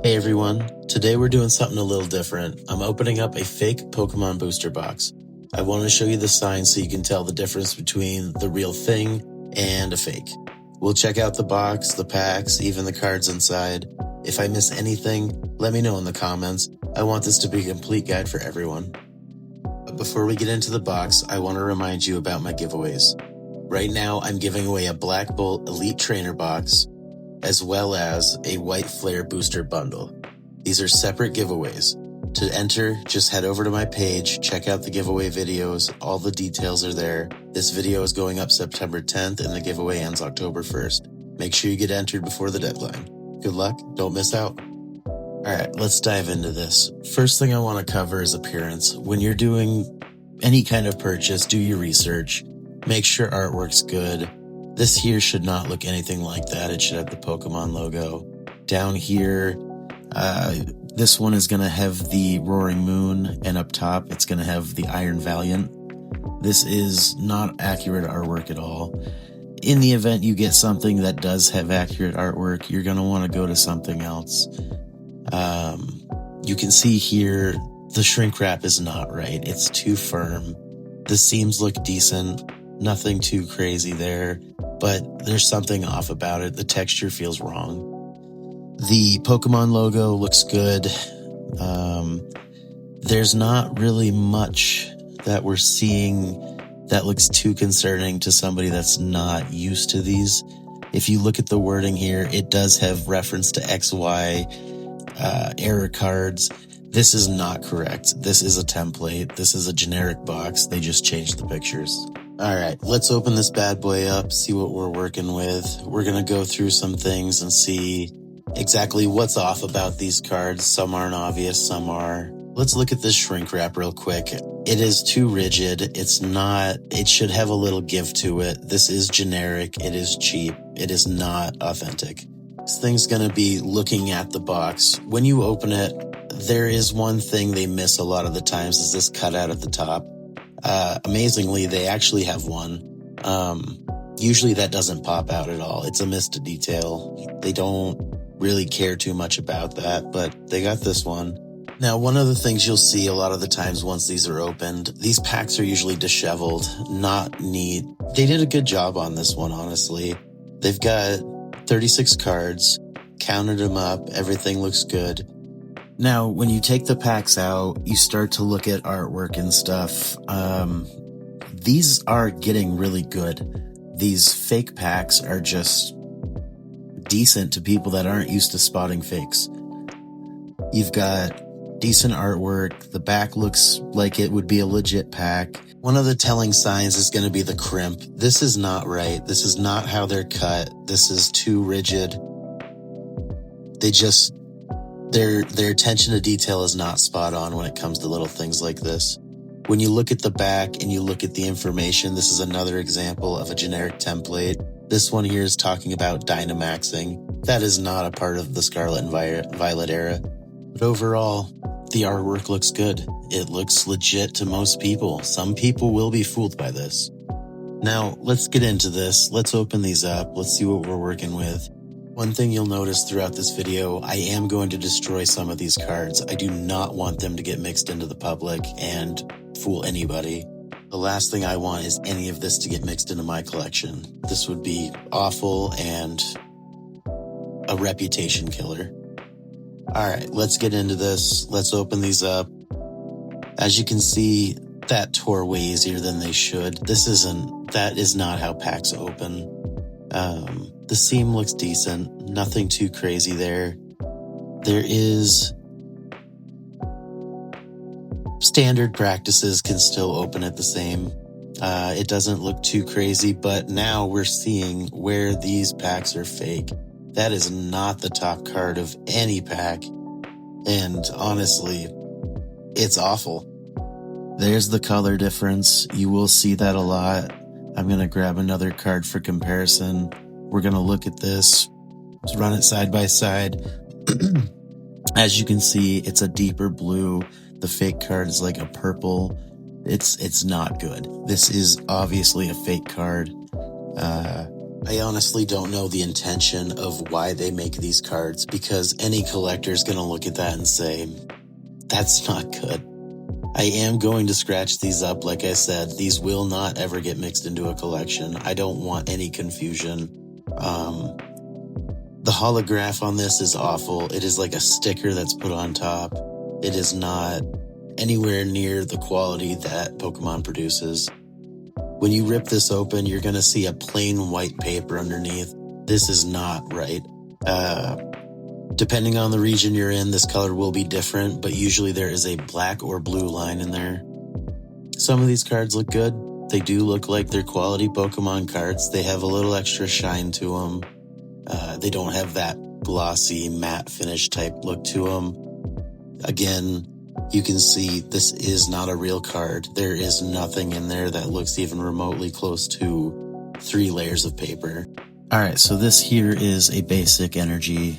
Hey everyone, today we're doing something a little different. I'm opening up a fake Pokemon booster box. I want to show you the signs so you can tell the difference between the real thing and a fake. We'll check out the box, the packs, even the cards inside. If I miss anything, let me know in the comments. I want this to be a complete guide for everyone. But before we get into the box, I want to remind you about my giveaways. Right now, I'm giving away a Black Bolt Elite Trainer box, as well as a White Flare Booster Bundle. These are separate giveaways. To enter, just head over to my page, check out the giveaway videos, all the details are there. This video is going up September 10th and the giveaway ends October 1st. Make sure you get entered before the deadline. Good luck, don't miss out. Alright, let's dive into this. First thing I want to cover is appearance. When you're doing any kind of purchase, do your research. Make sure artwork's good. This here should not look anything like that. It should have the Pokemon logo. Down here, this one is going to have the Roaring Moon, and up top, it's going to have the Iron Valiant. This is not accurate artwork at all. In the event you get something that does have accurate artwork, you're going to want to go to something else. You can see here, the shrink wrap is not right. It's too firm. The seams look decent. Nothing too crazy there, but there's something off about it. The texture feels wrong. The Pokemon logo looks good. There's not really much that we're seeing that looks too concerning to somebody that's not used to these. If you look at the wording here, it does have reference to XY error cards. This is not correct. This is a template. This is a generic box. They just changed the pictures. Alright, let's open this bad boy up, see what we're working with. We're going to go through some things and see exactly what's off about these cards. Some aren't obvious, some are. Let's look at this shrink wrap real quick. It is too rigid. It should have a little give to it. This is generic. It is cheap. It is not authentic. This thing's going to be looking at the box. When you open it, there is one thing they miss a lot of the times is this cutout at the top. Amazingly, they actually have one. Usually that doesn't pop out at all. It's a missed detail. They don't really care too much about that, but they got this one. Now, one of the things you'll see a lot of the times once these are opened, these packs are usually disheveled, not neat. They did a good job on this one, honestly. They've got 36 cards, counted them up, everything looks good. Now, when you take the packs out, you start to look at artwork and stuff. These are getting really good. These fake packs are just decent to people that aren't used to spotting fakes. You've got decent artwork. The back looks like it would be a legit pack. One of the telling signs is going to be the crimp. This is not right. This is not how they're cut. This is too rigid. Their attention to detail is not spot on when it comes to little things like this. When you look at the back and you look at the information, this is another example of a generic template. This one here is talking about Dynamaxing. That is not a part of the Scarlet and Violet era. But overall, the artwork looks good. It looks legit to most people. Some people will be fooled by this. Now, let's get into this. Let's open these up. Let's see what we're working with. One thing you'll notice throughout this video, I am going to destroy some of these cards. I do not want them to get mixed into the public and fool anybody. The last thing I want is any of this to get mixed into my collection. This would be awful and a reputation killer. Alright, let's get into this. Let's open these up. As you can see, that tore way easier than they should. That is not how packs open. The seam looks decent, nothing too crazy there. There is standard practices can still open it the same. It doesn't look too crazy, but now we're seeing where these packs are fake. That is not the top card of any pack, and honestly, it's awful. There's the color difference. You will see that a lot. I'm going to grab another card for comparison. We're going to look at this, let's run it side by side. As you can see, it's a deeper blue. The fake card is like a purple. It's not good. This is obviously a fake card. I honestly don't know the intention of why they make these cards, because any collector is going to look at that and say, that's not good. I am going to scratch these up. Like I said, these will not ever get mixed into a collection. I don't want any confusion. The holograph on this is awful. It is like a sticker that's put on top. It is not anywhere near the quality that Pokemon produces. When you rip this open, you're going to see a plain white paper underneath. This is not right. Depending on the region you're in, this color will be different, but usually there is a black or blue line in there. Some of these cards look good. They do look like they're quality Pokemon cards. They have a little extra shine to them. They don't have that glossy matte finish type look to them. Again, you can see this is not a real card. There is nothing in there that looks even remotely close to 3 layers of paper. All right, so this here is a basic energy.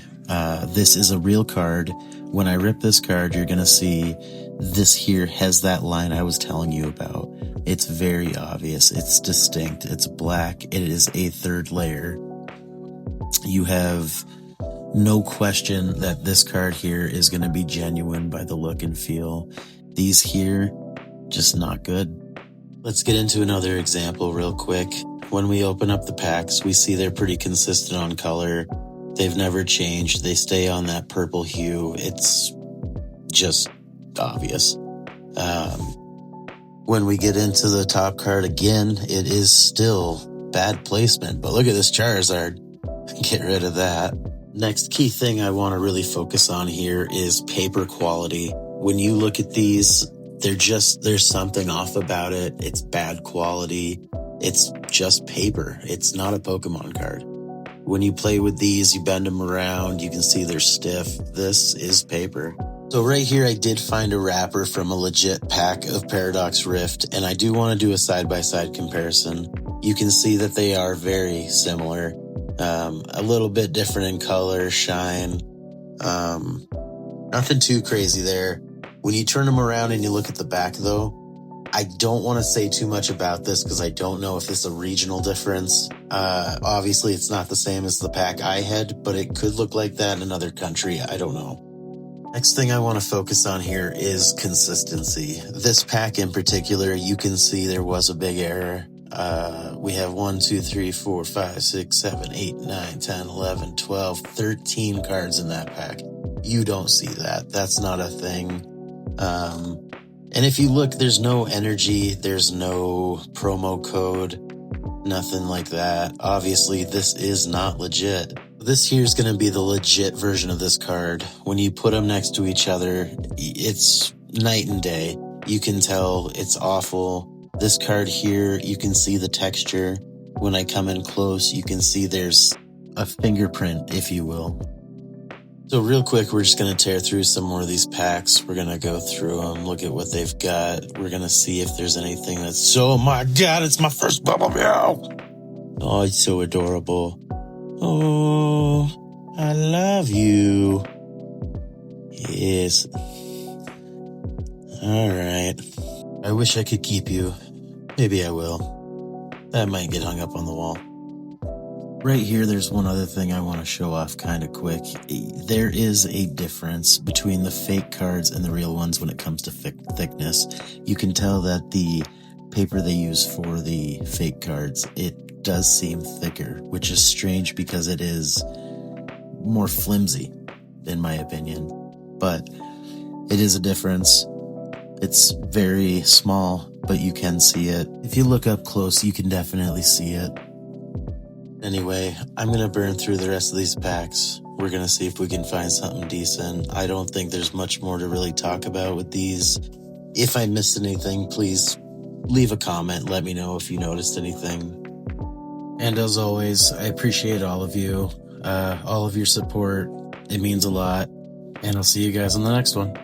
This is a real card. When I rip this card, you're going to see this here has that line I was telling you about. It's very obvious. It's distinct. It's black. It is a 3rd layer. You have no question that this card here is going to be genuine by the look and feel. These here, just not good. Let's get into another example real quick. When we open up the packs, we see they're pretty consistent on color. They've never changed. They stay on that purple hue. It's just obvious. When we get into the top card again, it is still bad placement. But look at this Charizard. Get rid of that. Next key thing I want to really focus on here is paper quality. When you look at these, there's something off about it. It's bad quality. It's just paper. It's not a Pokemon card. When you play with these, you bend them around, you can see they're stiff. This is paper. So right here, I did find a wrapper from a legit pack of Paradox Rift, and I do want to do a side-by-side comparison. You can see that they are very similar. A little bit different in color, shine. Nothing too crazy there. When you turn them around and you look at the back though, I don't want to say too much about this because I don't know if it's a regional difference. Obviously it's not the same as the pack I had, but it could look like that in another country. I don't know. Next thing I want to focus on here is consistency. This pack in particular, you can see there was a big error. We have 1, 2, 3, 4, 5, 6, 7, 8, 9, 10, 11, 12, 13 cards in that pack. You don't see that. That's not a thing. And if you look, there's no energy, there's no promo code, nothing like that. Obviously, this is not legit. This here is going to be the legit version of this card. When you put them next to each other, it's night and day. You can tell it's awful. This card here, you can see the texture. When I come in close, you can see there's a fingerprint, if you will. So real quick, we're just going to tear through some more of these packs. We're going to go through them, look at what they've got. We're going to see if there's anything that's so, oh my God, it's my first Bubble Meow. Oh, it's so adorable. Oh, I love you. Yes. All right. I wish I could keep you. Maybe I will. That might get hung up on the wall. Right here, there's one other thing I want to show off kind of quick. There is a difference between the fake cards and the real ones when it comes to thickness. You can tell that the paper they use for the fake cards, it does seem thicker, which is strange because it is more flimsy, in my opinion. But it is a difference. It's very small, but you can see it. If you look up close, you can definitely see it. Anyway, I'm going to burn through the rest of these packs. We're going to see if we can find something decent. I don't think there's much more to really talk about with these. If I missed anything, please leave a comment. Let me know if you noticed anything. And as always, I appreciate all of you, all of your support. It means a lot. And I'll see you guys on the next one.